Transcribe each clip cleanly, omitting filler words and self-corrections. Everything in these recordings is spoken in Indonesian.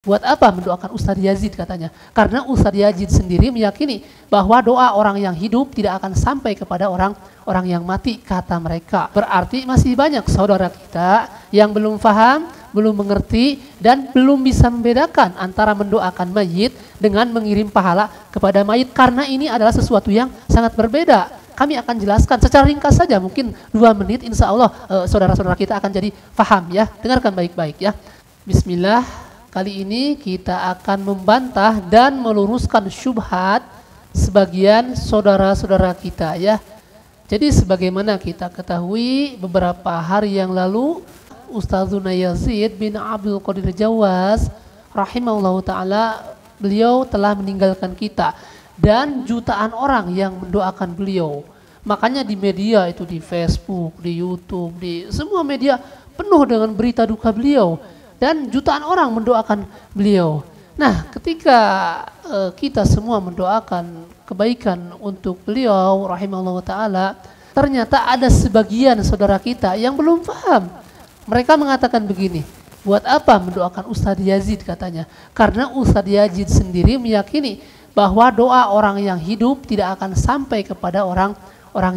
Buat apa mendoakan Ustadz Yazid katanya? Karena Ustadz Yazid sendiri meyakini bahwa doa orang yang hidup tidak akan sampai kepada orang yang mati, kata mereka. Berarti masih banyak saudara kita yang belum paham, belum mengerti, dan belum bisa membedakan antara mendoakan mayit dengan mengirim pahala kepada mayit. Karena ini adalah sesuatu yang sangat berbeda. Kami akan jelaskan secara ringkas saja, mungkin 2 menit, insya Allah saudara-saudara kita akan jadi paham ya. Dengarkan baik-baik ya. Bismillah. Kali ini kita akan membantah dan meluruskan syubhat sebagian saudara-saudara kita ya. Jadi sebagaimana kita ketahui beberapa hari yang lalu Ustadzuna Yazid bin Abdul Qadir Jawas rahimahullahu ta'ala, beliau telah meninggalkan kita dan jutaan orang yang mendoakan beliau. Makanya di media itu, di Facebook, di YouTube, di semua media penuh dengan berita duka beliau. Dan jutaan orang mendoakan beliau. Nah, ketika kita semua mendoakan kebaikan untuk beliau rahimahullah ta'ala, ternyata ada sebagian saudara kita yang belum paham. Mereka mengatakan begini, buat apa mendoakan Ustadz Yazid katanya? Karena Ustadz Yazid sendiri meyakini bahwa doa orang yang hidup tidak akan sampai kepada orang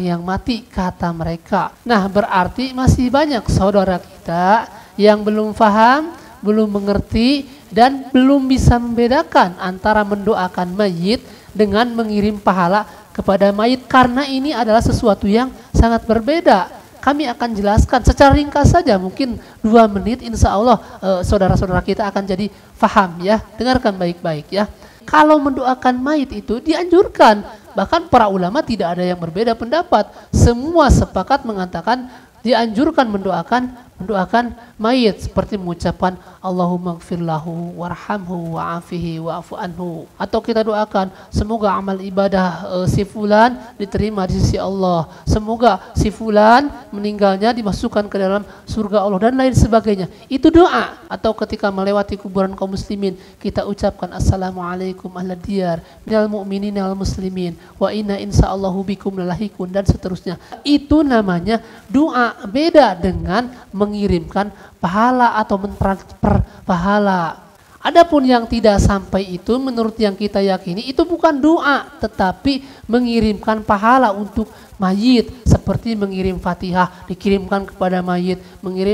yang mati, kata mereka. Nah, berarti masih banyak saudara kita yang belum paham, belum mengerti, dan belum bisa membedakan antara mendoakan mayit dengan mengirim pahala kepada mayit. Karena ini adalah sesuatu yang sangat berbeda. Kami akan jelaskan secara ringkas saja, mungkin 2 menit, insya Allah saudara-saudara kita akan jadi paham ya. Dengarkan baik-baik ya. Kalau mendoakan mayit itu dianjurkan, bahkan para ulama tidak ada yang berbeda pendapat. Semua sepakat mengatakan dianjurkan mendoakan mayit, seperti mengucapkan Allahumma gfirlahu warhamhu wa'afihi wa'afu anhu, atau kita doakan semoga amal ibadah si fulan diterima di sisi Allah, semoga si fulan meninggalnya dimasukkan ke dalam surga Allah, dan lain sebagainya. Itu doa. Atau ketika melewati kuburan kaum muslimin, kita ucapkan assalamualaikum ahlad diyar minal mu'minin wal muslimin wa inna insyaallahu bikum lalahikun, dan seterusnya. Itu namanya doa. Beda dengan mengirimkan pahala atau mentransfer pahala. Adapun yang tidak sampai itu, menurut yang kita yakini, itu bukan doa, tetapi mengirimkan pahala untuk mayit, seperti mengirim Fatihah dikirimkan kepada mayit,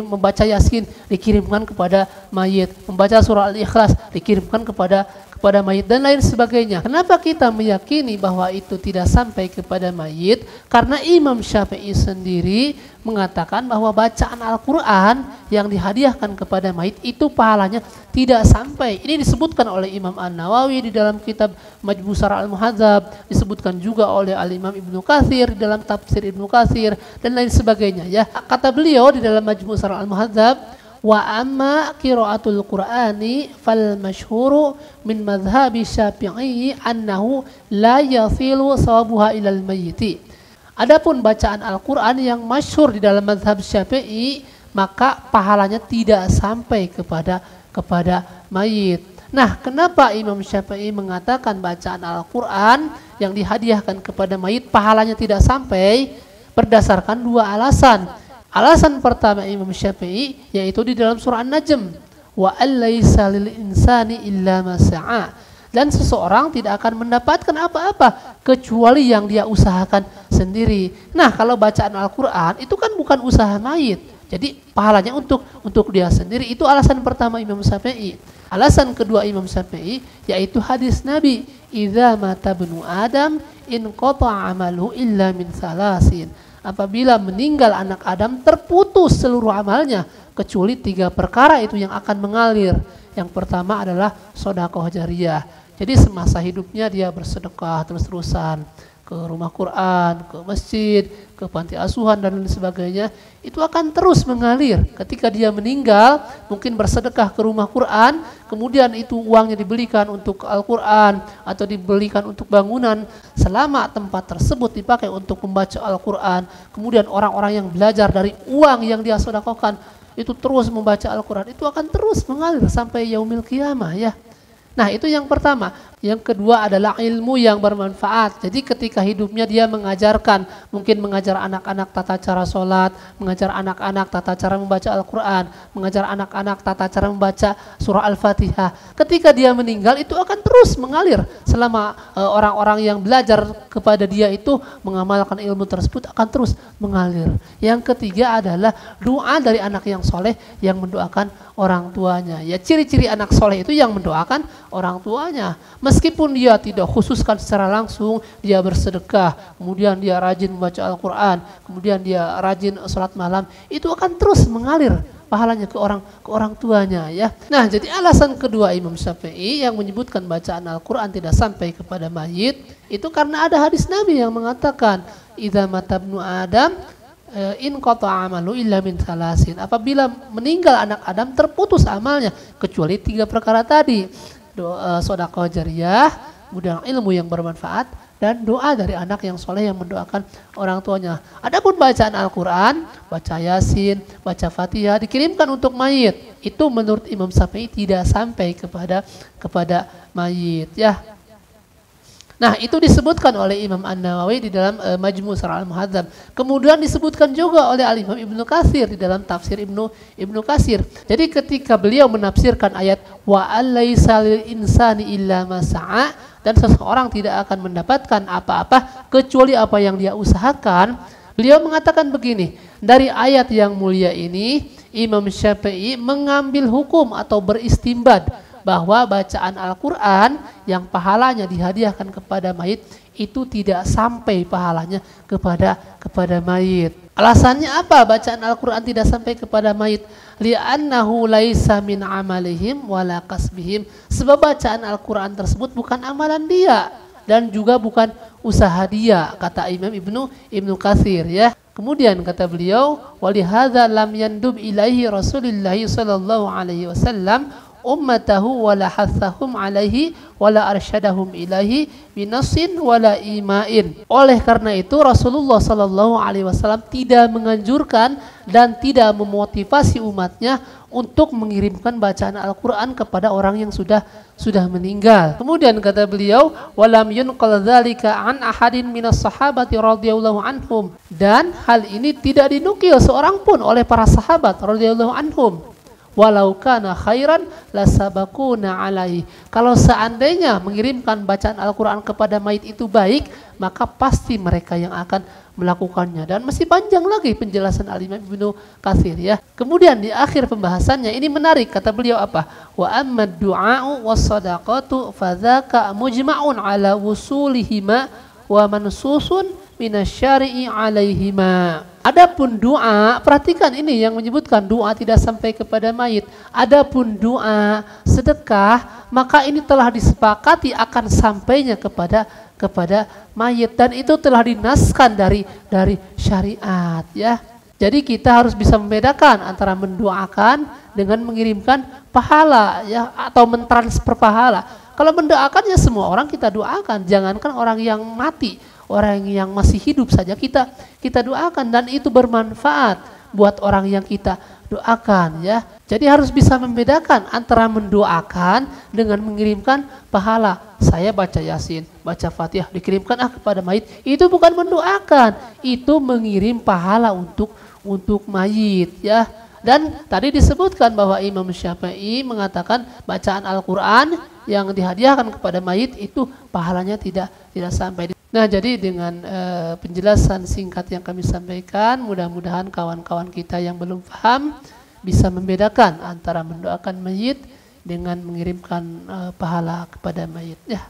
membaca Yasin dikirimkan kepada mayit, membaca surah Al-Ikhlas dikirimkan kepada mayit, dan lain sebagainya. Kenapa kita meyakini bahwa itu tidak sampai kepada mayit? Karena Imam Syafi'i sendiri mengatakan bahwa bacaan Al-Quran yang dihadiahkan kepada mayit itu pahalanya tidak sampai. Ini disebutkan oleh Imam An-Nawawi di dalam kitab Majmu' Syarah Al-Muhadzab, disebutkan juga oleh Al-Imam Ibnu Katsir di dalam tafsir Ibnu Katsir, dan lain sebagainya ya. Kata beliau di dalam Majmu' Syarah Al-Muhadzab, wa amma qiraatul Qur'ani fal masyhuru min madhhabi Syafi'i annahu la yasilu sawabuha ilal mayyiti. Adapun bacaan Al-Qur'an yang masyhur di dalam mazhab Syafi'i, maka pahalanya tidak sampai kepada mayit. Nah, kenapa Imam Syafi'i mengatakan bacaan Al-Qur'an yang dihadiahkan kepada mayit pahalanya tidak sampai? Berdasarkan 2 alasan. Alasan pertama Imam Syafi'i yaitu di dalam surah An-Najm, wa allaisa lil insani illa ma sa'a, dan seseorang tidak akan mendapatkan apa-apa kecuali yang dia usahakan sendiri. Nah, kalau bacaan Al-Qur'an itu kan bukan usaha mayit, jadi pahalanya untuk dia sendiri. Itu alasan pertama Imam Syafi'i. Alasan kedua Imam Syafi'i yaitu hadis Nabi, idza mata ibnu Adam in qata'a amalu illa min salasin. Apabila meninggal anak Adam, terputus seluruh amalnya kecuali 3 perkara itu yang akan mengalir. Yang pertama adalah sedekah jariyah. Jadi semasa hidupnya dia bersedekah terus-terusan ke rumah Quran, ke masjid, ke panti asuhan, dan lain sebagainya. Itu akan terus mengalir. Ketika dia meninggal, mungkin bersedekah ke rumah Quran, kemudian itu uangnya dibelikan untuk Al-Quran atau dibelikan untuk bangunan. Selama tempat tersebut dipakai untuk membaca Al-Quran, kemudian orang-orang yang belajar dari uang yang dia sedekahkan itu terus membaca Al-Quran, itu akan terus mengalir sampai yaumil qiyamah ya. Nah, itu yang pertama. Yang kedua adalah ilmu yang bermanfaat. Jadi ketika hidupnya dia mengajarkan, mungkin mengajar anak-anak tata cara sholat, mengajar anak-anak tata cara membaca Al-Quran, mengajar anak-anak tata cara membaca surah Al-Fatihah. Ketika dia meninggal itu akan terus mengalir selama orang-orang yang belajar kepada dia itu mengamalkan ilmu tersebut akan terus mengalir. Yang ketiga adalah doa dari anak yang soleh yang mendoakan orang tuanya. Ya, ciri-ciri anak soleh itu yang mendoakan orang tuanya. Meskipun dia tidak khususkan secara langsung, dia bersedekah, kemudian dia rajin membaca Al-Quran, kemudian dia rajin sholat malam, itu akan terus mengalir pahalanya ke orang tuanya, ya. Nah, jadi alasan kedua Imam Syafi'i yang menyebutkan bacaan Al-Quran tidak sampai kepada mayit itu karena ada hadis Nabi yang mengatakan idza mata ibnu Adam in qata'a amalu illa min salasin. Apabila meninggal anak Adam terputus amalnya kecuali 3 perkara tadi. Sedekah jariyah, kemudian ilmu yang bermanfaat dan doa dari anak yang soleh yang mendoakan orang tuanya. Adapun bacaan Al-Quran, baca Yasin, baca Fatihah dikirimkan untuk mayit. Itu menurut Imam Syafi'i tidak sampai kepada mayit, ya. Nah, itu disebutkan oleh Imam An-Nawawi di dalam Majmu' Syarah Al-Muhadzab. Kemudian disebutkan juga oleh Al-Imam Ibnu Katsir di dalam tafsir Ibnu Katsir. Jadi ketika beliau menafsirkan ayat wa alaisa lil insani illa ma sa'a, dan seseorang tidak akan mendapatkan apa-apa kecuali apa yang dia usahakan, beliau mengatakan begini, dari ayat yang mulia ini Imam Syafi'i mengambil hukum atau beristinbad bahwa bacaan Al-Quran yang pahalanya dihadiahkan kepada mayit itu tidak sampai pahalanya kepada mayit. Alasannya apa bacaan Al-Quran tidak sampai kepada mayit? Li'annahu laisa min amalihim wala kasbihim. Sebab bacaan Al-Quran tersebut bukan amalan dia dan juga bukan usaha dia, kata Imam Ibnu Katsir, ya. Kemudian kata beliau, walihadza lam yandub ilaihi Rasulullah sallallahu alaihi wasallam ummatahu wala hathahum alaihi wala arsyadahum ilahi binasin wala ima'in. Oleh karena itu Rasulullah sallallahu alaihi wasallam tidak menganjurkan dan tidak memotivasi umatnya untuk mengirimkan bacaan Al-Quran kepada orang yang sudah meninggal. Kemudian kata beliau, walam yunqal dzalika an ahadin minas sahabati radhiyallahu anhum, dan hal ini tidak dinukil seorang pun oleh para sahabat radhiyallahu anhum. Walau kana khairan lasabakuna alaihi. Kalau seandainya mengirimkan bacaan Al-Quran kepada mayit itu baik, maka pasti mereka yang akan melakukannya. Dan masih panjang lagi penjelasan Al-Imam Ibnu Katsir, ya. Kemudian di akhir pembahasannya ini menarik, kata beliau apa? Wa ammad du'a'u was sadaqatu fadzaka mujma'un ala wusulihima wa mansusun minasyari'i alaihima. Adapun doa, perhatikan ini yang menyebutkan doa tidak sampai kepada mayit. Adapun doa, sedekah, maka ini telah disepakati akan sampainya kepada mayit, dan itu telah dinaskan dari syariat, ya. Jadi kita harus bisa membedakan antara mendoakan dengan mengirimkan pahala, ya, atau mentransfer pahala. Kalau mendoakan ya semua orang kita doakan, jangankan orang yang mati, orang yang masih hidup saja kita doakan, dan itu bermanfaat buat orang yang kita doakan, ya. Jadi harus bisa membedakan antara mendoakan dengan mengirimkan pahala. Saya baca Yasin, baca Fatihah dikirimkan kepada mayit, itu bukan mendoakan, itu mengirim pahala untuk mayit, ya. Dan tadi disebutkan bahwa Imam Syafi'i mengatakan bacaan Al-Quran yang dihadiahkan kepada mayit itu pahalanya tidak sampai. Nah, jadi dengan penjelasan singkat yang kami sampaikan, mudah-mudahan kawan-kawan kita yang belum paham bisa membedakan antara mendoakan mayit dengan mengirimkan pahala kepada mayit, ya.